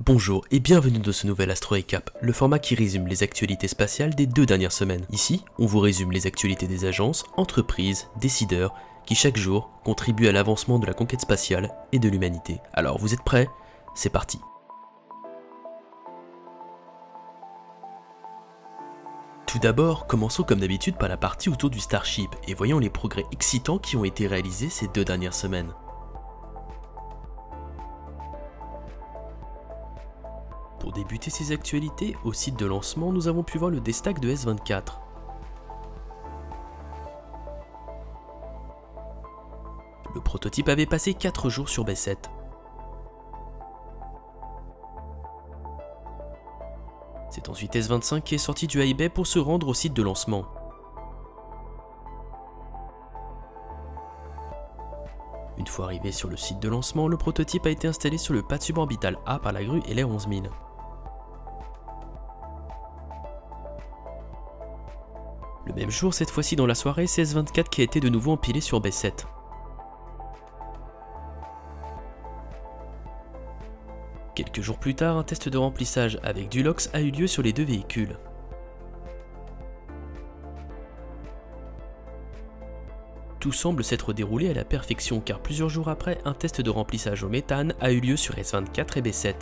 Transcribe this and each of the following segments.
Bonjour et bienvenue dans ce nouvel Astro Recap, le format qui résume les actualités spatiales des 2 dernières semaines. Ici, on vous résume les actualités des agences, entreprises, décideurs, qui chaque jour contribuent à l'avancement de la conquête spatiale et de l'humanité. Alors vous êtes prêts? C'est parti. Tout d'abord, commençons comme d'habitude par la partie autour du Starship et voyons les progrès excitants qui ont été réalisés ces 2 dernières semaines. Pour débuter ces actualités, au site de lancement, nous avons pu voir le déstack de S24. Le prototype avait passé 4 jours sur B7. C'est ensuite S25 qui est sorti du high bay pour se rendre au site de lancement. Une fois arrivé sur le site de lancement, le prototype a été installé sur le pad suborbital A par la grue LR 11000. Le même jour, cette fois-ci dans la soirée, c'est S24 qui a été de nouveau empilé sur B7. Quelques jours plus tard, un test de remplissage avec du LOX a eu lieu sur les 2 véhicules. Tout semble s'être déroulé à la perfection car plusieurs jours après, un test de remplissage au méthane a eu lieu sur S24 et B7.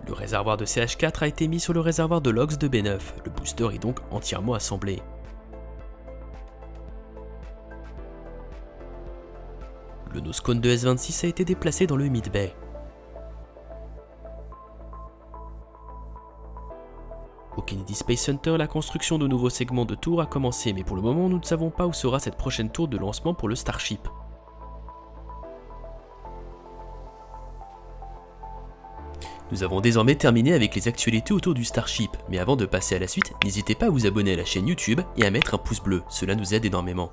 Le réservoir de CH4 a été mis sur le réservoir de LOX de B9, le booster est donc entièrement assemblé. Le nose cone de S26 a été déplacé dans le mid-bay. Au Kennedy Space Center, la construction de nouveaux segments de tours a commencé, mais pour le moment nous ne savons pas où sera cette prochaine tour de lancement pour le Starship. Nous avons désormais terminé avec les actualités autour du Starship, mais avant de passer à la suite, n'hésitez pas à vous abonner à la chaîne YouTube et à mettre un pouce bleu, cela nous aide énormément.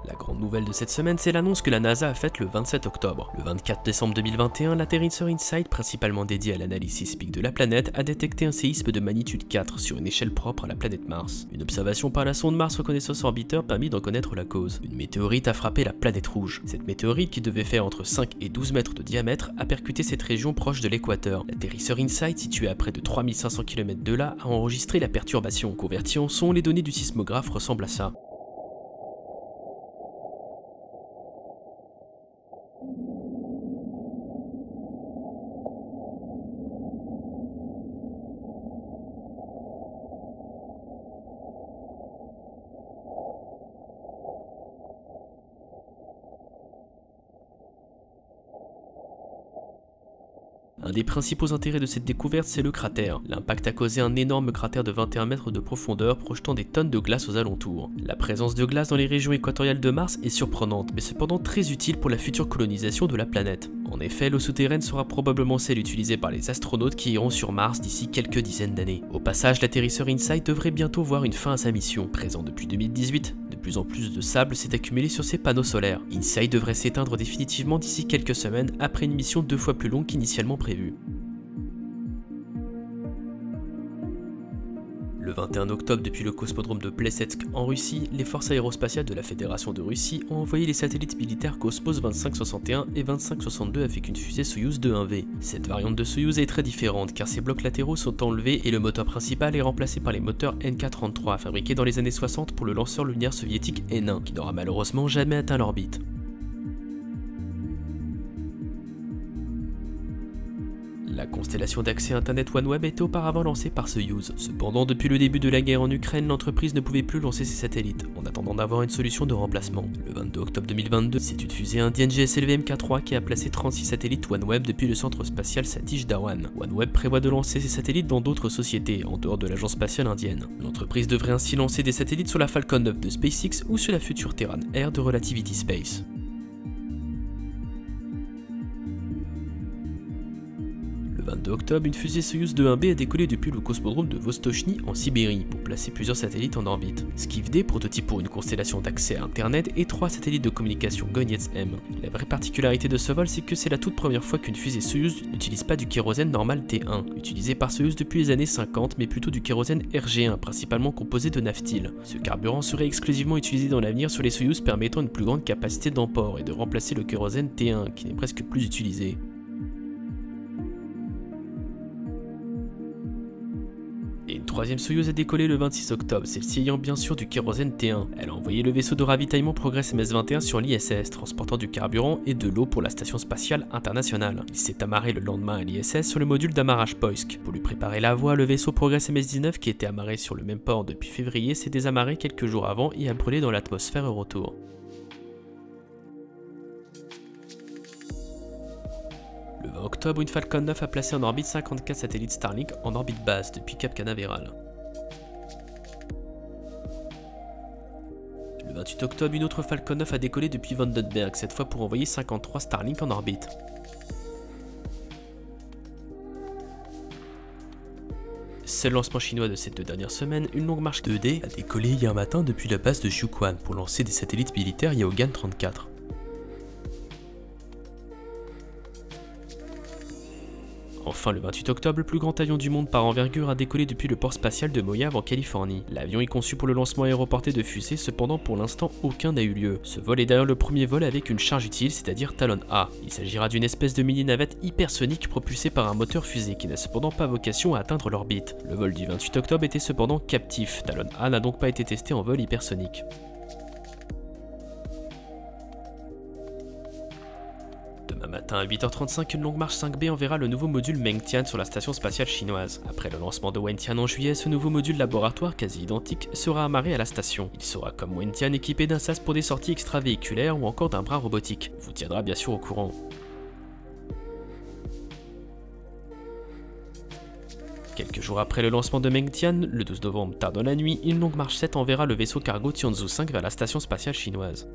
La grande nouvelle de cette semaine, c'est l'annonce que la NASA a faite le 27 octobre. Le 24 décembre 2021, l'atterrisseur InSight, principalement dédié à l'analyse sismique de la planète, a détecté un séisme de magnitude 4 sur une échelle propre à la planète Mars. Une observation par la sonde Mars Reconnaissance Orbiter permit d'en connaître la cause. Une météorite a frappé la planète rouge. Cette météorite, qui devait faire entre 5 et 12 mètres de diamètre, a percuté cette région proche de l'équateur. L'atterrisseur InSight, situé à près de 3500 km de là, a enregistré la perturbation. Convertie en son, les données du sismographe ressemblent à ça. Un des principaux intérêts de cette découverte, c'est le cratère. L'impact a causé un énorme cratère de 21 mètres de profondeur, projetant des tonnes de glace aux alentours. La présence de glace dans les régions équatoriales de Mars est surprenante, mais cependant très utile pour la future colonisation de la planète. En effet, l'eau souterraine sera probablement celle utilisée par les astronautes qui iront sur Mars d'ici quelques dizaines d'années. Au passage, l'atterrisseur InSight devrait bientôt voir une fin à sa mission. Présent depuis 2018, de plus en plus de sable s'est accumulé sur ses panneaux solaires. InSight devrait s'éteindre définitivement d'ici quelques semaines après une mission 2 fois plus longue qu'initialement prévue. Le 21 octobre, depuis le cosmodrome de Plesetsk en Russie, les forces aérospatiales de la Fédération de Russie ont envoyé les satellites militaires Cosmos 2561 et 2562 avec une fusée Soyouz 2-1V. Cette variante de Soyouz est très différente car ses blocs latéraux sont enlevés et le moteur principal est remplacé par les moteurs NK-33 fabriqués dans les années 60 pour le lanceur lunaire soviétique N1 qui n'aura malheureusement jamais atteint l'orbite. La constellation d'accès Internet OneWeb était auparavant lancée par Soyouz. Cependant, depuis le début de la guerre en Ukraine, l'entreprise ne pouvait plus lancer ses satellites, en attendant d'avoir une solution de remplacement. Le 22 octobre 2022, c'est une fusée indienne GSLV MK3 qui a placé 36 satellites OneWeb depuis le centre spatial Satish Dhawan. OneWeb prévoit de lancer ses satellites dans d'autres sociétés, en dehors de l'agence spatiale indienne. L'entreprise devrait ainsi lancer des satellites sur la Falcon 9 de SpaceX ou sur la future Terran Air de Relativity Space. Le Le 22 octobre, une fusée Soyouz 2-1B a décollé depuis le cosmodrome de Vostochny en Sibérie pour placer plusieurs satellites en orbite. Skiff D, prototype pour une constellation d'accès à Internet, et 3 satellites de communication Gonets-M. La vraie particularité de ce vol, c'est que c'est la toute première fois qu'une fusée Soyouz n'utilise pas du kérosène normal T1, utilisé par Soyouz depuis les années 50, mais plutôt du kérosène RG1, principalement composé de naphthyle. Ce carburant serait exclusivement utilisé dans l'avenir sur les Soyouz, permettant une plus grande capacité d'emport et de remplacer le kérosène T1, qui n'est presque plus utilisé. Et une troisième Soyouz a décollé le 26 octobre, celle-ci ayant bien sûr du kérosène T1. Elle a envoyé le vaisseau de ravitaillement Progress MS-21 sur l'ISS, transportant du carburant et de l'eau pour la station spatiale internationale. Il s'est amarré le lendemain à l'ISS sur le module d'amarrage Poisk. Pour lui préparer la voie, le vaisseau Progress MS-19, qui était amarré sur le même port depuis février, s'est désamarré quelques jours avant et a brûlé dans l'atmosphère au retour. Le 20 octobre, une Falcon 9 a placé en orbite 54 satellites Starlink en orbite basse depuis Cap Canaveral. Le 28 octobre, une autre Falcon 9 a décollé depuis Vandenberg, cette fois pour envoyer 53 Starlink en orbite. Seul lancement chinois de ces 2 dernières semaines, une longue marche 2D a décollé hier matin depuis la base de Jiuquan pour lancer des satellites militaires Yaogan 34. Enfin, le 28 octobre, le plus grand avion du monde par envergure a décollé depuis le port spatial de Mojave en Californie. L'avion est conçu pour le lancement aéroporté de fusées, cependant pour l'instant aucun n'a eu lieu. Ce vol est d'ailleurs le premier vol avec une charge utile, c'est-à-dire Talon A. Il s'agira d'une espèce de mini-navette hypersonique propulsée par un moteur fusée qui n'a cependant pas vocation à atteindre l'orbite. Le vol du 28 octobre était cependant captif, Talon A n'a donc pas été testé en vol hypersonique. Demain matin à 8h35, une longue marche 5B enverra le nouveau module Mengtian sur la station spatiale chinoise. Après le lancement de Wentian en juillet, ce nouveau module laboratoire quasi identique sera amarré à la station. Il sera comme Wentian équipé d'un sas pour des sorties extravéhiculaires ou encore d'un bras robotique. On vous tiendra bien sûr au courant. Quelques jours après le lancement de Mengtian, le 12 novembre tard dans la nuit, une longue marche 7 enverra le vaisseau cargo Tianzhou 5 vers la station spatiale chinoise.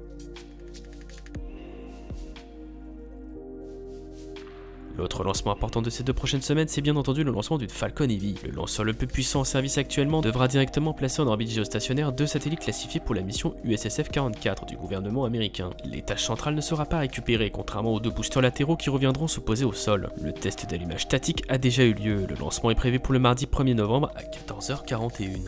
L'autre lancement important de ces 2 prochaines semaines, c'est bien entendu le lancement d'une Falcon Heavy. Le lanceur le plus puissant en service actuellement devra directement placer en orbite géostationnaire 2 satellites classifiés pour la mission USSF-44 du gouvernement américain. L'étage central ne sera pas récupéré, contrairement aux 2 boosters latéraux qui reviendront se poser au sol. Le test d'allumage statique a déjà eu lieu. Le lancement est prévu pour le mardi 1er novembre à 14h41.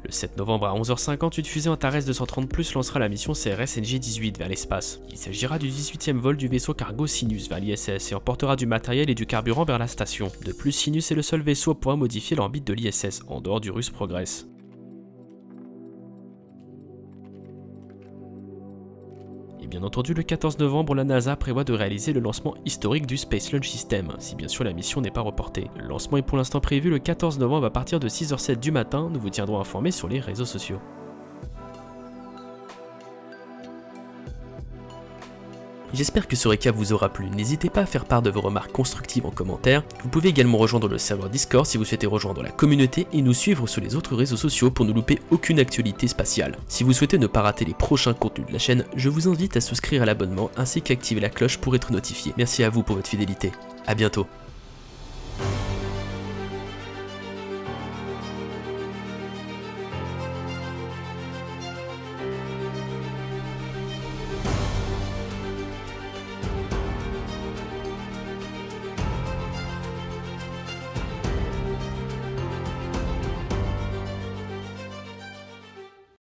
Le 7 novembre à 11h50, une fusée Antares 230+ lancera la mission CRS NG-18 vers l'espace. Il s'agira du 18e vol du vaisseau cargo Sinus vers l'ISS et emportera du matériel et du carburant vers la station. De plus, Sinus est le seul vaisseau à pouvoir modifier l'orbite de l'ISS, en dehors du russe Progress. Et bien entendu, le 14 novembre, la NASA prévoit de réaliser le lancement historique du Space Launch System, si bien sûr la mission n'est pas reportée. Le lancement est pour l'instant prévu le 14 novembre à partir de 6h07 du matin, nous vous tiendrons informés sur les réseaux sociaux. J'espère que ce récap vous aura plu, n'hésitez pas à faire part de vos remarques constructives en commentaire. Vous pouvez également rejoindre le serveur Discord si vous souhaitez rejoindre la communauté et nous suivre sur les autres réseaux sociaux pour ne louper aucune actualité spatiale. Si vous souhaitez ne pas rater les prochains contenus de la chaîne, je vous invite à souscrire à l'abonnement ainsi qu'à activer la cloche pour être notifié. Merci à vous pour votre fidélité, à bientôt.